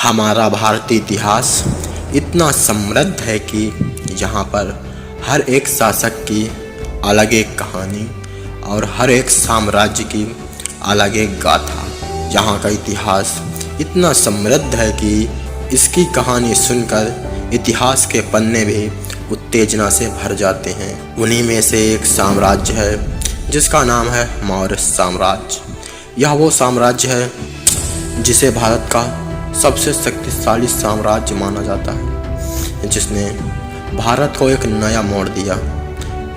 हमारा भारतीय इतिहास इतना समृद्ध है कि यहाँ पर हर एक शासक की अलग एक कहानी और हर एक साम्राज्य की अलग एक गाथा। यहाँ का इतिहास इतना समृद्ध है कि इसकी कहानी सुनकर इतिहास के पन्ने भी उत्तेजना से भर जाते हैं। उन्हीं में से एक साम्राज्य है जिसका नाम है मौर्य साम्राज्य। यह वो साम्राज्य है जिसे भारत का सबसे शक्तिशाली साम्राज्य माना जाता है, जिसने भारत को एक नया मोड़ दिया।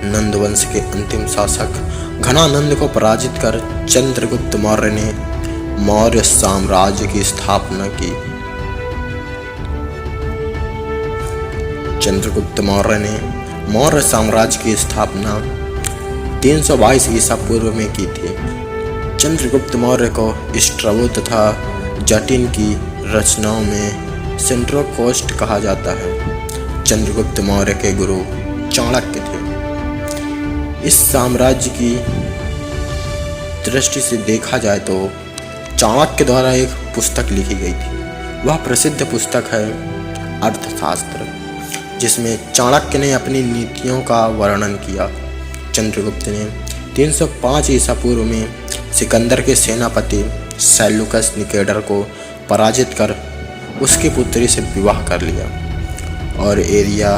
नंद वंश के अंतिम शासक घनानंद को पराजित कर चंद्रगुप्त मौर्य ने मौर्य साम्राज्य की स्थापना की। चंद्रगुप्त मौर्य ने मौर्य साम्राज्य की स्थापना 322 ईसा पूर्व में की थी। चंद्रगुप्त मौर्य को स्ट्रैबो तथा जटिन की रचनाओं में सेंट्रोकोस्ट कहा जाता है। चंद्रगुप्त मौर्य के गुरु चाणक्य थे। इस साम्राज्य की दृष्टि से देखा जाए तो चाणक्य द्वारा एक पुस्तक लिखी गई थी। वह प्रसिद्ध पुस्तक है अर्थशास्त्र, जिसमें चाणक्य ने अपनी नीतियों का वर्णन किया। चंद्रगुप्त ने 305 ईसा पूर्व में सिकंदर के सेनापति सेल्यूकस निकेटर को पराजित कर उसकी पुत्री से विवाह कर लिया और एरिया,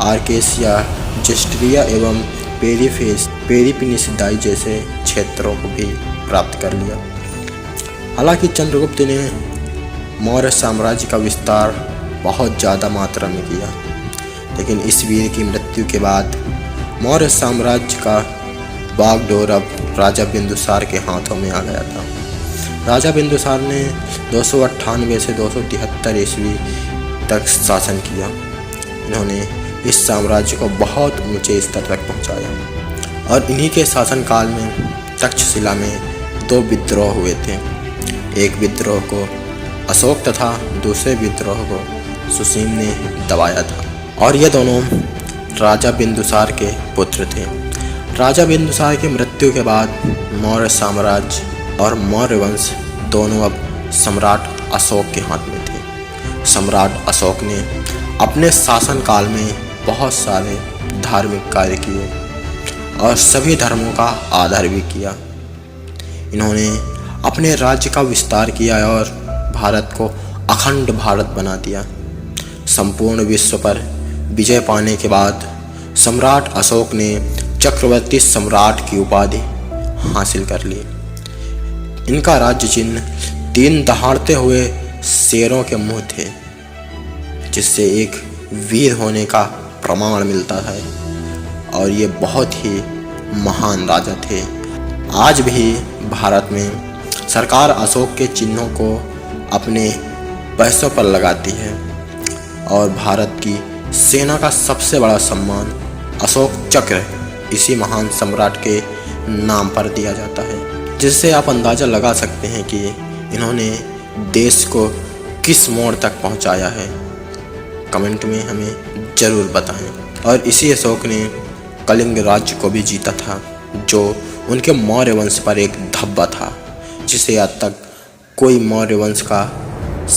आर्केसिया, जेस्ट्रिया एवं पेरिपिनिसदाई जैसे क्षेत्रों को भी प्राप्त कर लिया। हालांकि चंद्रगुप्त ने मौर्य साम्राज्य का विस्तार बहुत ज़्यादा मात्रा में किया, लेकिन इस वीर की मृत्यु के बाद मौर्य साम्राज्य का बागडोर अब राजा बिंदुसार के हाथों में आ गया था। राजा बिंदुसार ने 298 से 273 ईस्वी तक शासन किया। इन्होंने इस साम्राज्य को बहुत ऊंचे स्तर तक पहुंचाया और इन्हीं के शासनकाल में तक्षशिला में 2 विद्रोह हुए थे। एक विद्रोह को अशोक तथा दूसरे विद्रोह को सुसीम ने दबाया था और ये दोनों राजा बिंदुसार के पुत्र थे। राजा बिंदुसार की मृत्यु के बाद मौर्य साम्राज्य और मौर्य वंश दोनों अब सम्राट अशोक के हाथ में थे। सम्राट अशोक ने अपने शासनकाल में बहुत सारे धार्मिक कार्य किए और सभी धर्मों का आदर भी किया। इन्होंने अपने राज्य का विस्तार किया और भारत को अखंड भारत बना दिया। संपूर्ण विश्व पर विजय पाने के बाद सम्राट अशोक ने चक्रवर्ती सम्राट की उपाधि हासिल कर ली। इनका राज्य चिन्ह 3 दहाड़ते हुए शेरों के मुंह थे, जिससे एक वीर होने का प्रमाण मिलता है और ये बहुत ही महान राजा थे। आज भी भारत में सरकार अशोक के चिन्हों को अपने पैसों पर लगाती है और भारत की सेना का सबसे बड़ा सम्मान अशोक चक्र इसी महान सम्राट के नाम पर दिया जाता है, जिससे आप अंदाज़ा लगा सकते हैं कि इन्होंने देश को किस मोड़ तक पहुंचाया है। कमेंट में हमें ज़रूर बताएं। और इसी अशोक ने कलिंग राज्य को भी जीता था, जो उनके मौर्य वंश पर एक धब्बा था, जिसे आज तक कोई मौर्य वंश का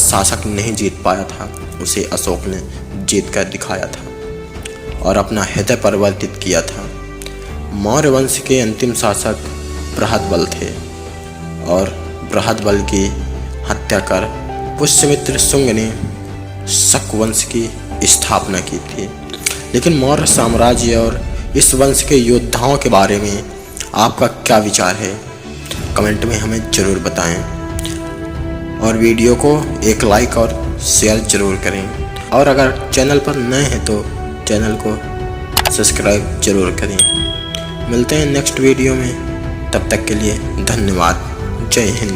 शासक नहीं जीत पाया था। उसे अशोक ने जीत कर दिखाया था और अपना हृदय परिवर्तित किया था। मौर्य वंश के अंतिम शासक बृहद्बल थे और बृहद्बल की हत्या कर पुष्यमित्र शुंग ने शक वंश की स्थापना की थी। लेकिन मौर्य साम्राज्य और इस वंश के योद्धाओं के बारे में आपका क्या विचार है? कमेंट में हमें ज़रूर बताएं और वीडियो को एक लाइक और शेयर ज़रूर करें। और अगर चैनल पर नए हैं तो चैनल को सब्सक्राइब ज़रूर करें। मिलते हैं नेक्स्ट वीडियो में, तब तक के लिए धन्यवाद। जय हिंद।